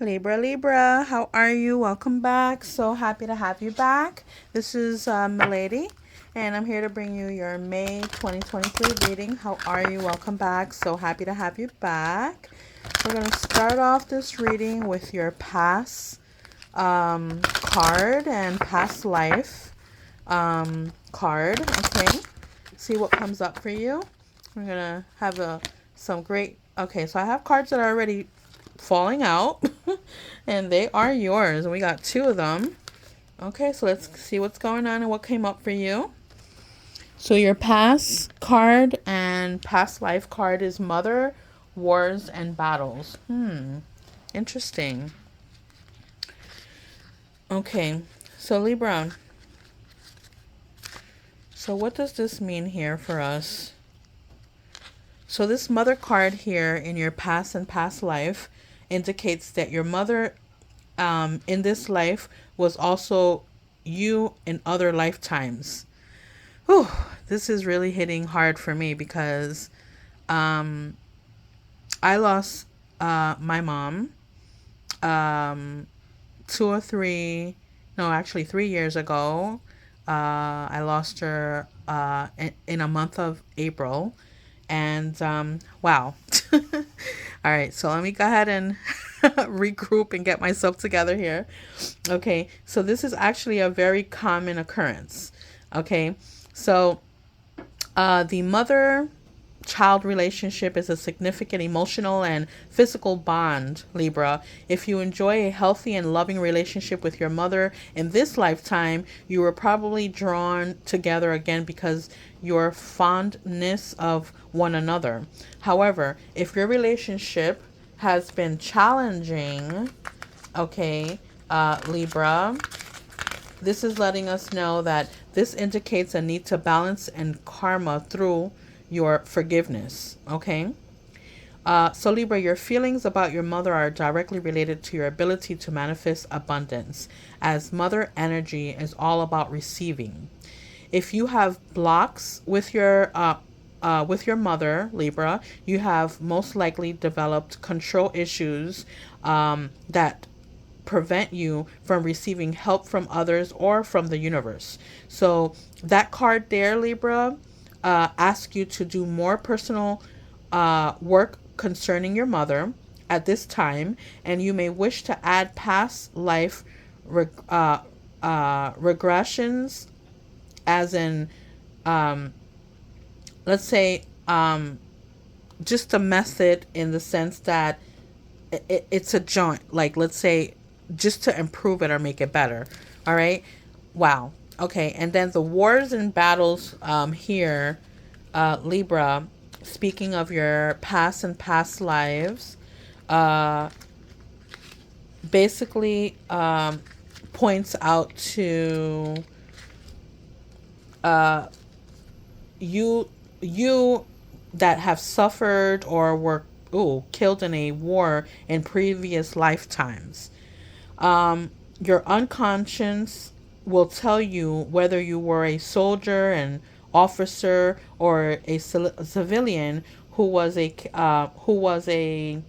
Libra, how are you? Welcome back. So happy to have you back. This is Milady, and I'm here to bring you your May 2023 reading. How are you? Welcome back. So happy to have you back. We're going to start off this reading with your past card and past life card. Okay, see what comes up for you. We're going to have some great. Okay, so I have cards that are already falling out and they are yours. We got two of them. Okay, so let's see what's going on and what came up for you. So your past card and past life card is Mother, Wars, and Battles. Interesting. Okay, so Libra. So what does this mean here for us? So this mother card here in your past and past life indicates that your mother in this life was also you in other lifetimes. Whew, this is really hitting hard for me because um, I lost my mom um, 3 years ago. I lost her in a month of April. And wow. All right, so let me go ahead and regroup and get myself together here. Okay, so this is actually a very common occurrence. Okay, so the mother child relationship is a significant emotional and physical bond, Libra. If you enjoy a healthy and loving relationship with your mother in this lifetime, you were probably drawn together again because your fondness of one another. However, if your relationship has been challenging, okay, Libra, this is letting us know that this indicates a need to balance and karma through your forgiveness. Okay. So Libra, your feelings about your mother are directly related to your ability to manifest abundance, as mother energy is all about receiving. If you have blocks with your mother, Libra, you have most likely developed control issues that prevent you from receiving help from others or from the universe. So that card there, Libra, asks you to do more personal work concerning your mother at this time, and you may wish to add past life regressions, as in, let's say, just a method in the sense that it's a joint. Like, let's say, just to improve it or make it better. All right. Wow. Okay. And then the wars and battles here, Libra, speaking of your past and past lives, uh, basically points out to you you that have suffered or were killed in a war in previous lifetimes. Your unconscious will tell you whether you were a soldier, an officer, or a civilian who was a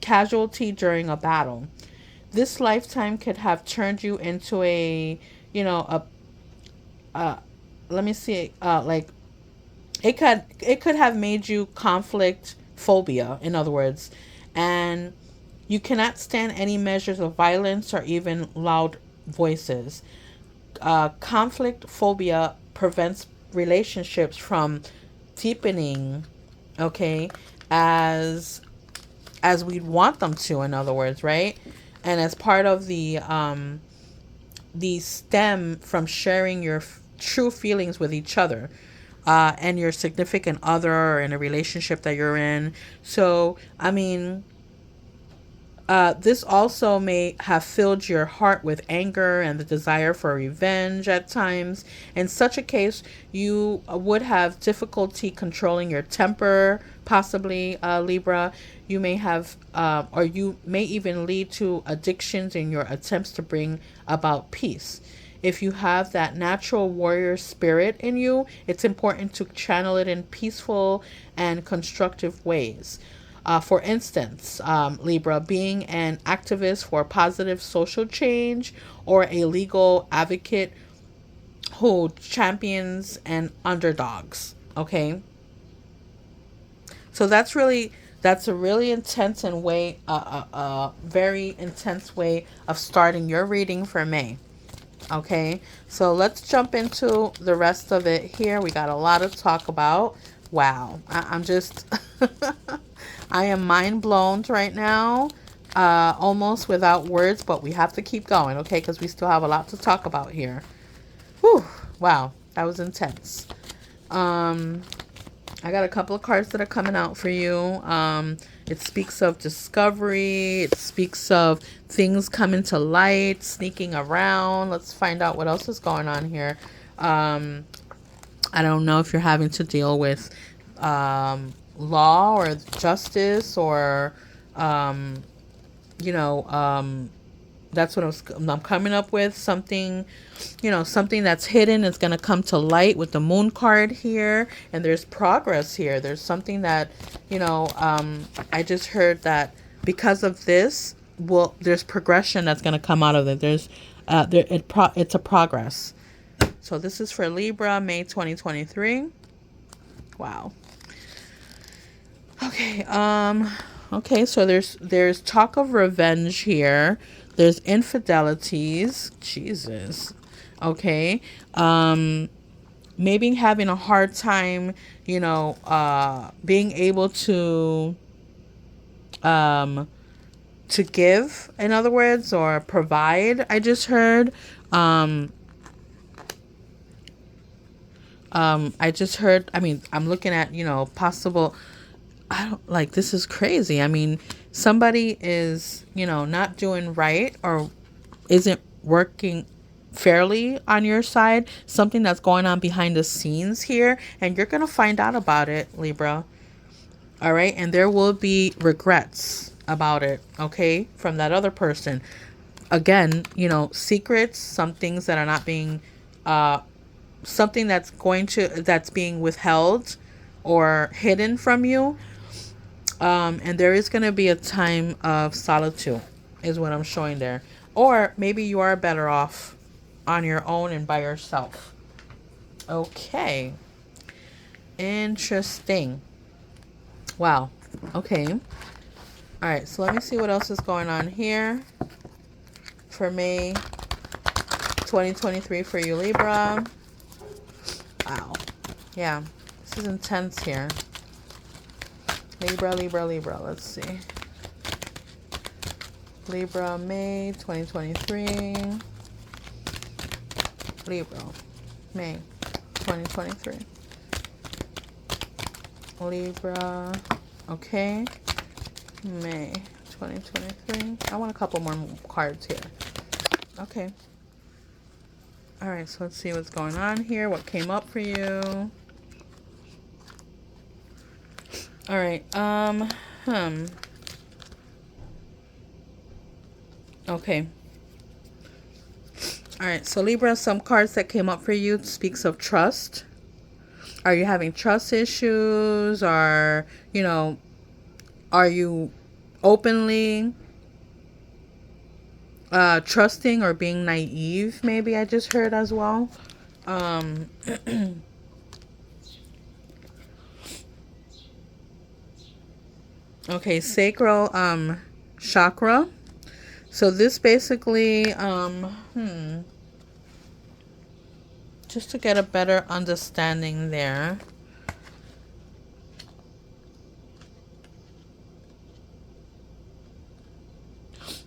casualty during a battle. This lifetime could have turned you into a, you know, let me see, like it could have made you conflict phobia, in other words, and you cannot stand any measures of violence or even loud voices. Conflict phobia prevents relationships from deepening, okay, as as we'd want them to, in other words, right? And as part of the stem from sharing your true feelings with each other, and your significant other, or in a relationship that you're in. So, I mean, this also may have filled your heart with anger and the desire for revenge at times. In such a case, you would have difficulty controlling your temper, possibly, Libra. You may have, or you may even lead to addictions in your attempts to bring about peace. If you have that natural warrior spirit in you, it's important to channel it in peaceful and constructive ways. For instance, Libra, being an activist for positive social change or a legal advocate who champions and underdogs. Okay. So that's a really intense and very intense way of starting your reading for May. Okay, so let's jump into the rest of it here. We got a lot to talk about. Wow, I'm just, I am mind blown right now, almost without words, but we have to keep going, okay, because we still have a lot to talk about here. Whew, wow, that was intense. I got a couple of cards that are coming out for you. It speaks of discovery. It speaks of things coming to light, sneaking around. Let's find out what else is going on here. I don't know if you're having to deal with law or justice or, you know, that's what I'm coming up with. Something, you know, something that's hidden is going to come to light with the moon card here. And there's progress here. There's something that, you know, I just heard that because of this, well, there's progression that's going to come out of it. It's a progress. So this is for Libra, May 2023. Wow. Okay. Okay. So there's talk of revenge here. There's infidelities. Jesus. Okay. Maybe having a hard time, you know, being able to give, in other words, or provide. I just heard. I mean, I'm looking at, you know, possible. I don't like, this is crazy. I mean, somebody is, you know, not doing right or isn't working fairly on your side. Something that's going on behind the scenes here, and you're going to find out about it, Libra. All right. And there will be regrets about it. Okay. From that other person. Again, you know, secrets, some things that are not being, something that's being withheld or hidden from you. And there is going to be a time of solitude is what I'm showing there. Or maybe you are better off on your own and by yourself. Okay. Interesting. Wow. Okay. All right. So let me see what else is going on here for May 2023 for you, Libra. Wow. Yeah. This is intense here. Libra, Libra, Libra. Let's see. Libra, May 2023. Libra, May 2023. Libra, okay. May 2023. I want a couple more cards here. Okay. All right, so let's see what's going on here. What came up for you? All right. Okay. All right. So Libra, some cards that came up for you speaks of trust. Are you having trust issues? Or, you know, are you openly trusting or being naive? Maybe I just heard as well. Okay, sacral chakra. So this basically just to get a better understanding there.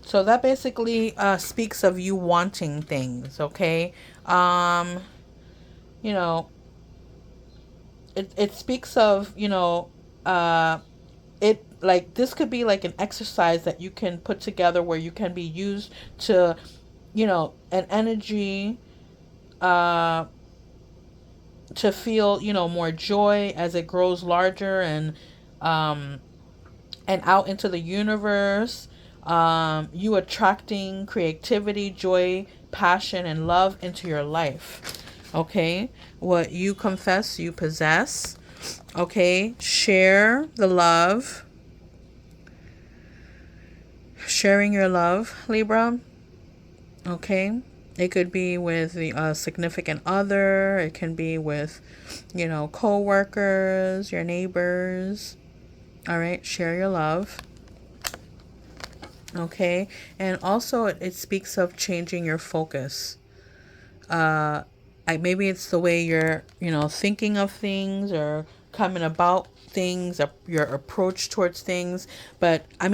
So that basically speaks of you wanting things, okay? You know, it speaks of, you know, it like this could be like an exercise that you can put together where you can be used to, you know, an energy to feel, you know, more joy as it grows larger and out into the universe. You attracting creativity, joy, passion, and love into your life. Okay, what you confess, you possess. Okay, share the love. sharing your love, Libra. Okay. It could be with the significant other. It can be with, co-workers, your neighbors. All right. Share your love. Okay. And also it speaks of changing your focus. Maybe it's the way you're, thinking of things or coming about things, your approach towards things. But I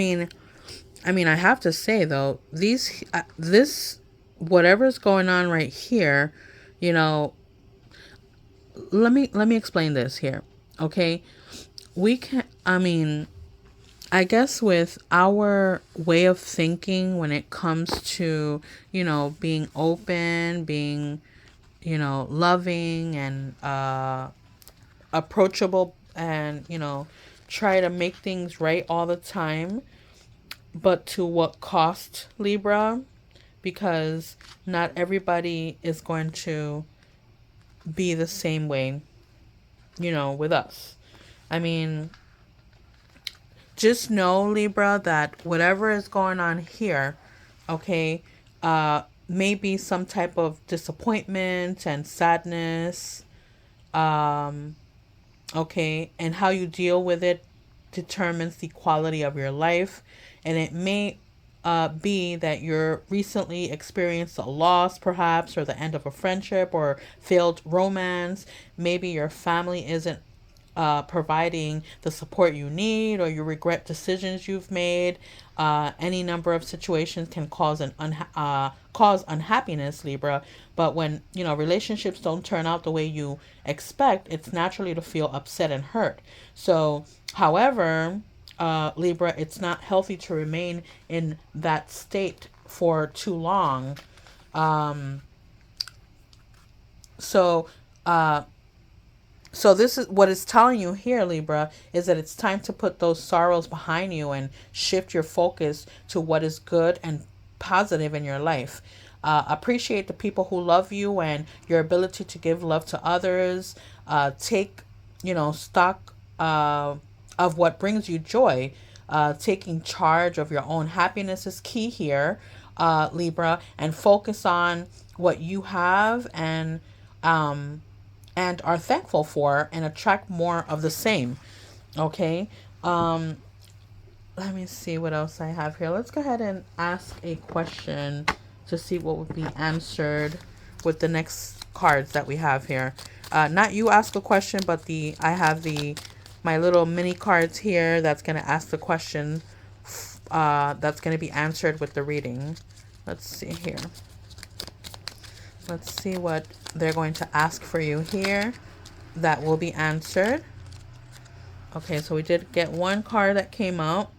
have to say though, this whatever's going on right here, you know, let me explain this here. Okay? We can I guess with our way of thinking when it comes to, being open, being, loving and approachable and, try to make things right all the time, but to what cost, Libra? Because not everybody is going to be the same way, with us. I mean, just know, Libra, that whatever is going on here, okay, maybe some type of disappointment and sadness, um, okay, and how you deal with it determines the quality of your life. And it may be that you're recently experienced a loss, perhaps, or the end of a friendship or failed romance. Maybe your family isn't providing the support you need, or you regret decisions you've made. Any number of situations can cause unhappiness, Libra. But when relationships don't turn out the way you expect, it's naturally to feel upset and hurt. So, however, Libra, it's not healthy to remain in that state for too long. Um, so, uh, So this is what it's telling you here, Libra, is that it's time to put those sorrows behind you and shift your focus to what is good and positive in your life. Appreciate the people who love you and your ability to give love to others. Take, stock of what brings you joy. Taking charge of your own happiness is key here, Libra, and focus on what you have um, and are thankful for, and attract more of the same. Okay. Um, Let me see what else I have here. Let's go ahead and ask a question to see what would be answered with the next cards that we have here. Not you ask a question, but I have my little mini cards here that's going to ask the question that's going to be answered with the reading. Let's see here. Let's see what they're going to ask for you here that will be answered. Okay, so we did get one card that came out.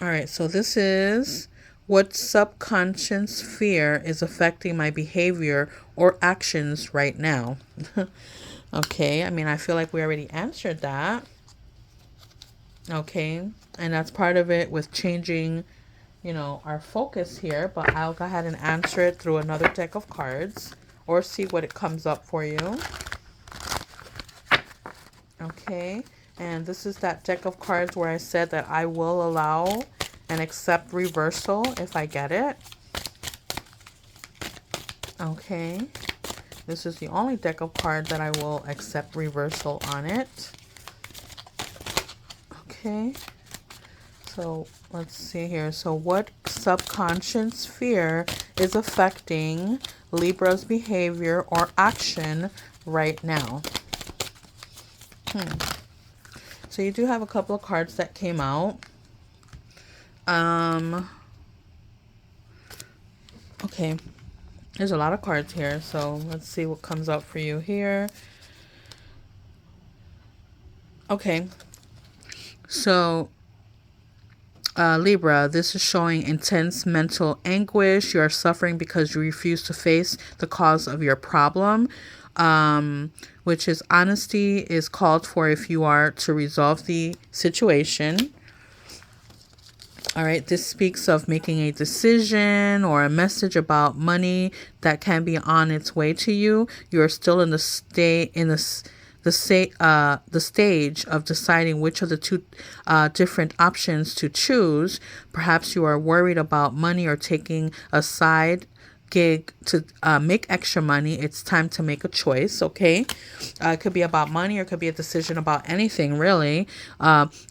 All right, so this is what subconscious fear is affecting my behavior or actions right now. Okay, I feel like we already answered that. Okay, and that's part of it with changing, our focus here. But I'll go ahead and answer it through another deck of cards or see what it comes up for you. Okay, and this is that deck of cards where I said that I will allow and accept reversal if I get it. Okay, this is the only deck of cards that I will accept reversal on it. Okay, so let's see here. So what subconscious fear is affecting Libra's behavior or action right now? So you do have a couple of cards that came out. Okay, there's a lot of cards here, so let's see what comes up for you here. Okay, so Libra, this is showing intense mental anguish. You are suffering because you refuse to face the cause of your problem, which is honesty is called for if you are to resolve the situation. All right, this speaks of making a decision or a message about money that can be on its way to you. You are still in the the stage of deciding which of the two different options to choose. Perhaps you are worried about money or taking a side gig to make extra money. It's time to make a choice. Okay, it could be about money or it could be a decision about anything really.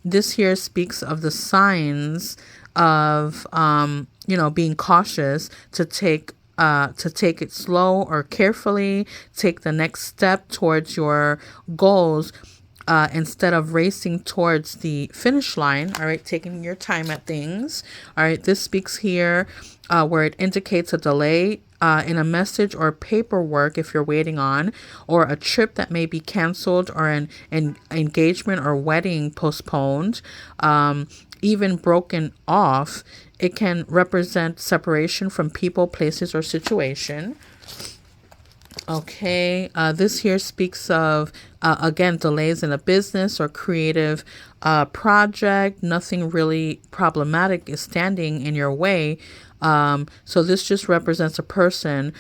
This here speaks of the signs of being cautious to take it slow or carefully, take the next step towards your goals instead of racing towards the finish line. All right, taking your time at things. All right, this speaks here where it indicates a delay in a message or paperwork if you're waiting on, or a trip that may be canceled, or an engagement or wedding postponed, even broken off. It can represent separation from people, places, or situation. Okay, this here speaks of, again, delays in a business or creative project. Nothing really problematic is standing in your way. So this just represents a person.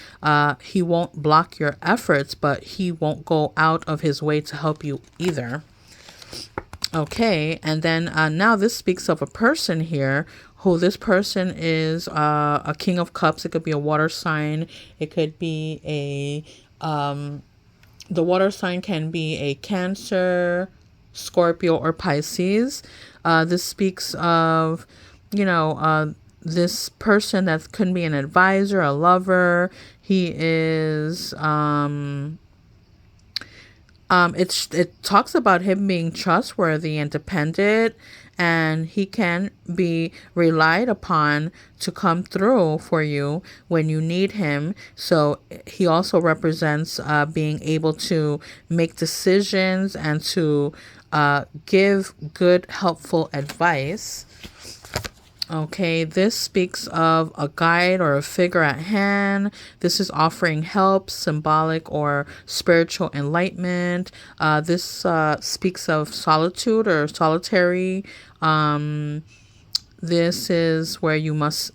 He won't block your efforts, but he won't go out of his way to help you either. Okay, and then now this speaks of a person here, who this person is a King of Cups. It could be a water sign. It could be the water sign can be a Cancer, Scorpio, or Pisces. This speaks of, this person that could be an advisor, a lover. He is it talks about him being trustworthy and dependent, and he can be relied upon to come through for you when you need him. So he also represents being able to make decisions and to give good, helpful advice. Okay, this speaks of a guide or a figure at hand. This is offering help, symbolic or spiritual enlightenment. This speaks of solitude or solitary. This is where you must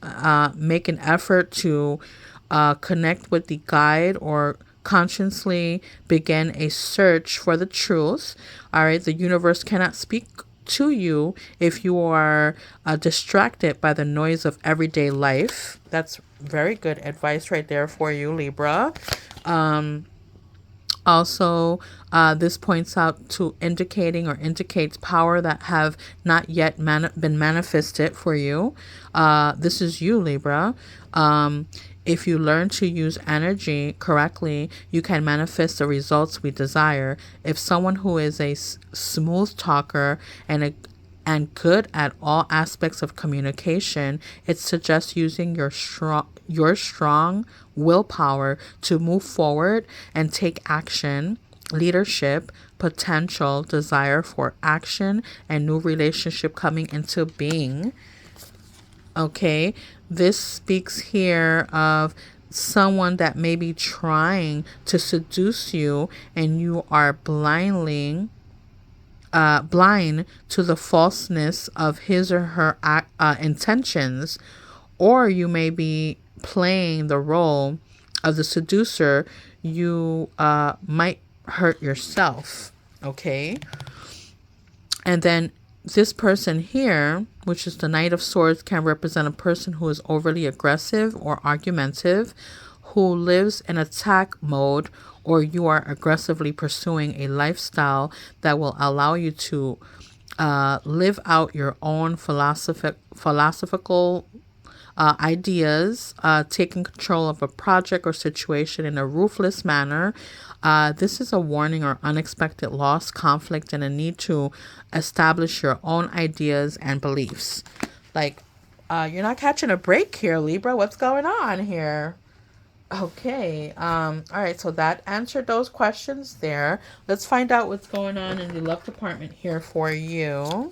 make an effort to connect with the guide or consciously begin a search for the truth. All right, the universe cannot speak to you if you are distracted by the noise of everyday life. That's very good advice right there for you, Libra. Also, this points out to indicates power that have not yet been manifested for you. This is you, Libra. If you learn to use energy correctly, you can manifest the results we desire. If someone who is a smooth talker and good at all aspects of communication, it suggests using your strong willpower to move forward and take action. Leadership, potential, desire for action, and new relationship coming into being. Okay, this speaks here of someone that may be trying to seduce you, and you are blind to the falseness of his or her intentions, or you may be playing the role of the seducer. You might hurt yourself. Okay, and then this person here, which is the Knight of Swords, can represent a person who is overly aggressive or argumentative, who lives in attack mode, or you are aggressively pursuing a lifestyle that will allow you to live out your own philosophical ideas, taking control of a project or situation in a ruthless manner. This is a warning or unexpected loss, conflict, and a need to establish your own ideas and beliefs. Like, you're not catching a break here, Libra. What's going on here? Okay. All right. So that answered those questions there. Let's find out what's going on in the love department here for you.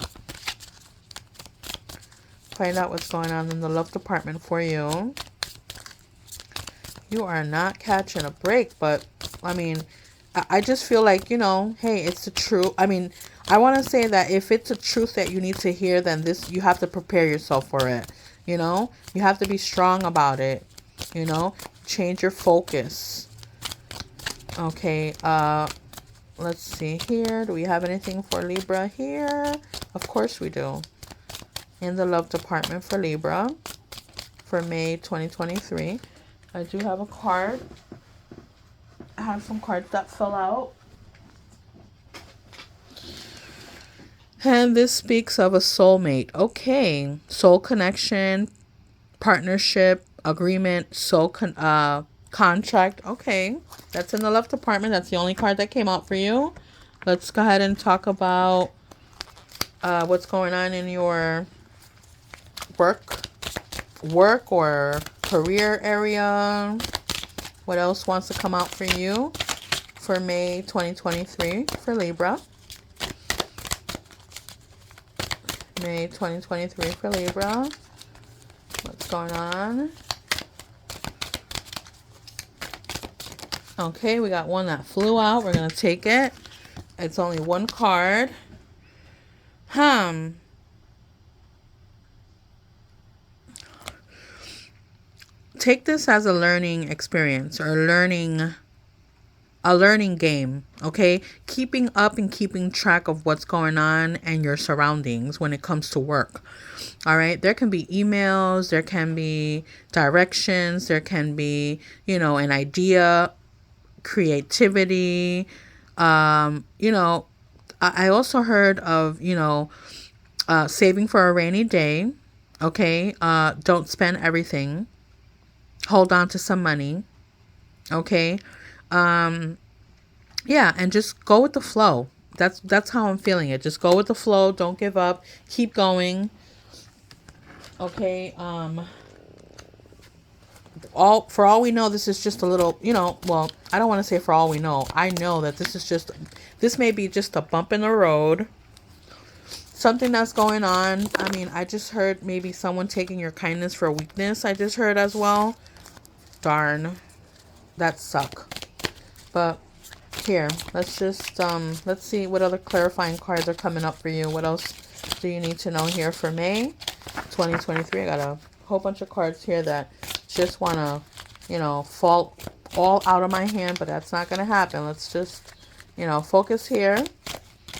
Find out what's going on in the love department for you. You are not catching a break, but I mean, I just feel like, hey, it's the truth. I mean, I want to say that if it's a truth that you need to hear, then you have to prepare yourself for it. You have to be strong about it. Change your focus. Okay. Let's see here. Do we have anything for Libra here? Of course we do. In the love department for Libra for May 2023. I do have a card. I have some cards that fell out. And this speaks of a soulmate. Okay. Soul connection, partnership, agreement, contract. Okay. That's in the love department. That's the only card that came out for you. Let's go ahead and talk about what's going on in your work or career area. What else wants to come out for you for May 2023 for Libra? May 2023 for Libra. What's going on? Okay, we got one that flew out. We're going to take it. It's only one card. Take this as a learning experience or a learning game, okay? Keeping up and keeping track of what's going on and your surroundings when it comes to work. All right, there can be emails, there can be directions, there can be, an idea, creativity. I also heard of, saving for a rainy day. Okay, don't spend everything. Hold on to some money. Okay. Yeah, and just go with the flow. That's how I'm feeling it. Just go with the flow. Don't give up. Keep going. Okay. For all we know, this is just a little, well, I don't want to say for all we know. I know that this may be just a bump in the road. Something that's going on. I mean, I just heard maybe someone taking your kindness for weakness. I just heard as well. Darn. That suck. But here, let's just let's see what other clarifying cards are coming up for you. What else do you need to know here for May 2023? I got a whole bunch of cards here that just want to, fall all out of my hand, but that's not going to happen. Let's just, focus here.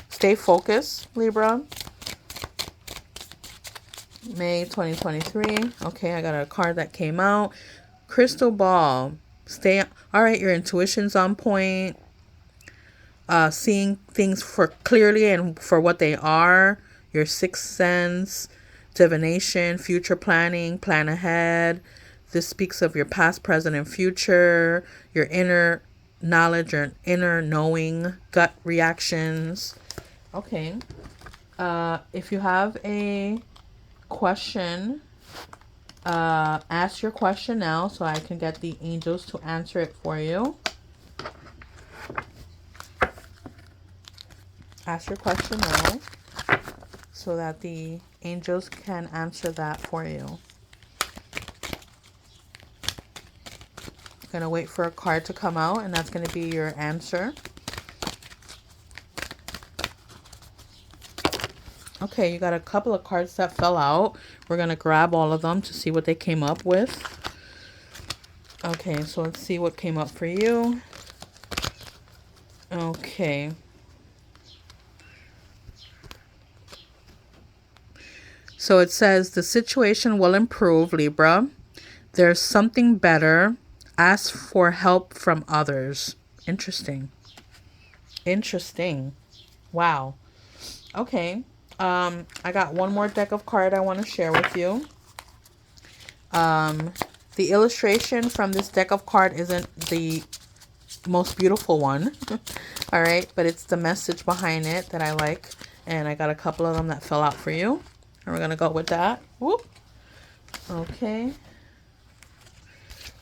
Stay focused, Libra. May 2023. Okay, I got a card that came out. Crystal ball. All right, your intuition's on point. Seeing things for clearly and for what they are. Your sixth sense, divination, future planning, plan ahead. This speaks of your past, present, and future. Your inner knowledge, your inner knowing, gut reactions. Okay. If you have a question, ask your question now so I can get the angels to answer it for you. Ask your question now so that the angels can answer that for you. Gonna wait for a card to come out, and that's gonna be your answer. Okay, you got a couple of cards that fell out. We're gonna grab all of them to see what they came up with. Okay, so let's see what came up for you. Okay. So it says the situation will improve, Libra. There's something better. Ask for help from others. Interesting. Wow. Okay. I got one more deck of cards I want to share with you. The illustration from this deck of cards isn't the most beautiful one. All right, but it's the message behind it that I like, and I got a couple of them that fell out for you, and we're gonna go with that. Whoop. Okay.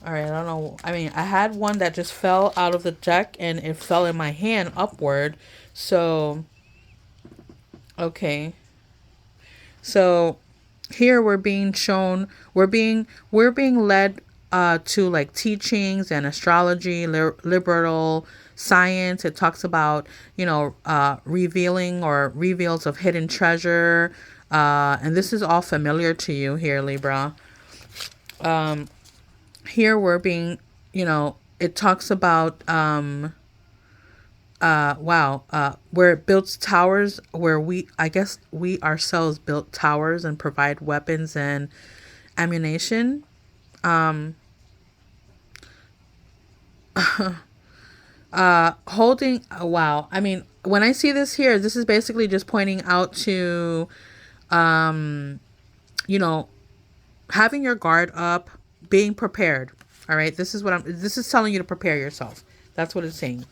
All right, I don't know. I mean, I had one that just fell out of the deck and it fell in my hand upward. So, okay. So here we're being shown, we're being led to like teachings and astrology, liberal science. It talks about, revealing or reveals of hidden treasure. And this is all familiar to you here, Libra. Here we're being, it talks about wow, where it builds towers, where I guess we ourselves built towers and provide weapons and ammunition. Um, Holding, wow. I mean, when I see this here, this is basically just pointing out to, um, you know, having your guard up, being prepared. All right. This is telling you to prepare yourself. That's what it's saying.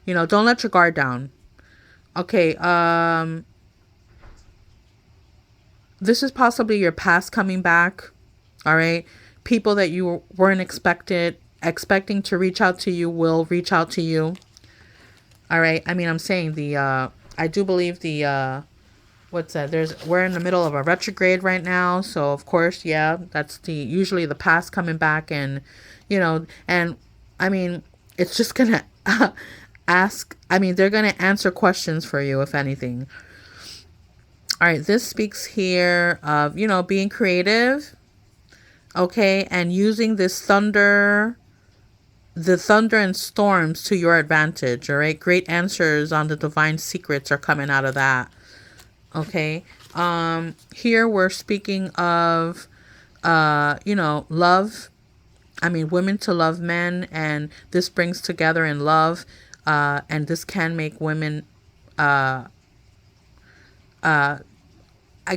Don't let your guard down. Okay. This is possibly your past coming back. All right. People that you weren't expecting to reach out to you will reach out to you. All right. I mean, I'm saying I do believe what's that? We're in the middle of a retrograde right now. So of course, yeah, that's usually the past coming back and I mean, it's just gonna they're gonna answer questions for you, if anything. All right. This speaks here of, being creative. Okay. And using the thunder and storms to your advantage. All right. Great answers on the divine secrets are coming out of that. Okay. Here we're speaking of, love. I mean, women to love men, and this brings together in love, and this can make women, uh, I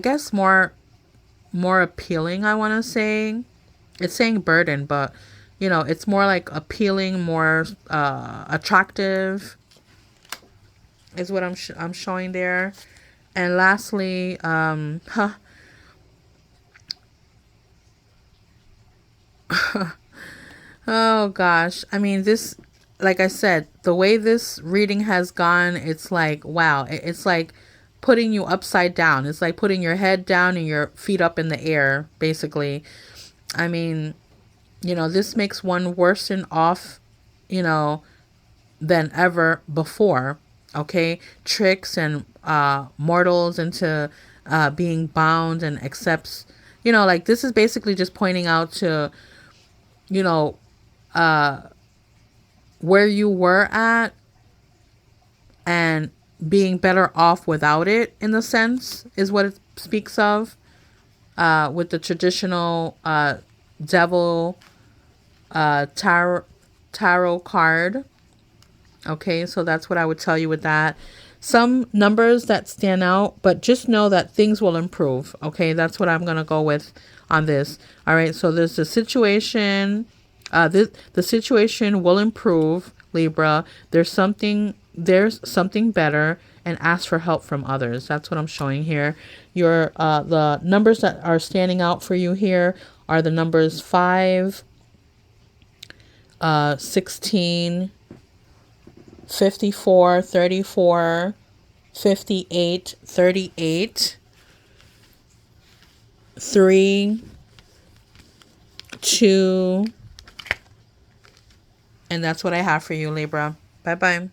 guess more appealing. I want to say, it's saying burden, but it's more like appealing, more attractive, is what I'm showing there. And lastly, oh gosh. I mean, like I said, the way this reading has gone, it's like, wow, it's like putting you upside down. It's like putting your head down and your feet up in the air, basically. I mean, this makes one worse and off, you know, than ever before. Okay. Tricks and mortals into being bound and accepts, like this is basically just pointing out to, you know, uh, where you were at and being better off without it, in the sense, is what it speaks of, with the traditional devil tarot card. Okay, so that's what I would tell you with that. Some numbers that stand out, but just know that things will improve. Okay, that's what I'm going to go with on this. All right, so there's a situation. The situation will improve, Libra. There's something better, and ask for help from others. That's what I'm showing here. The numbers that are standing out for you here are the numbers 5, 16, 54, 34, 58, 38, 3, 2, and that's what I have for you, Libra. Bye bye.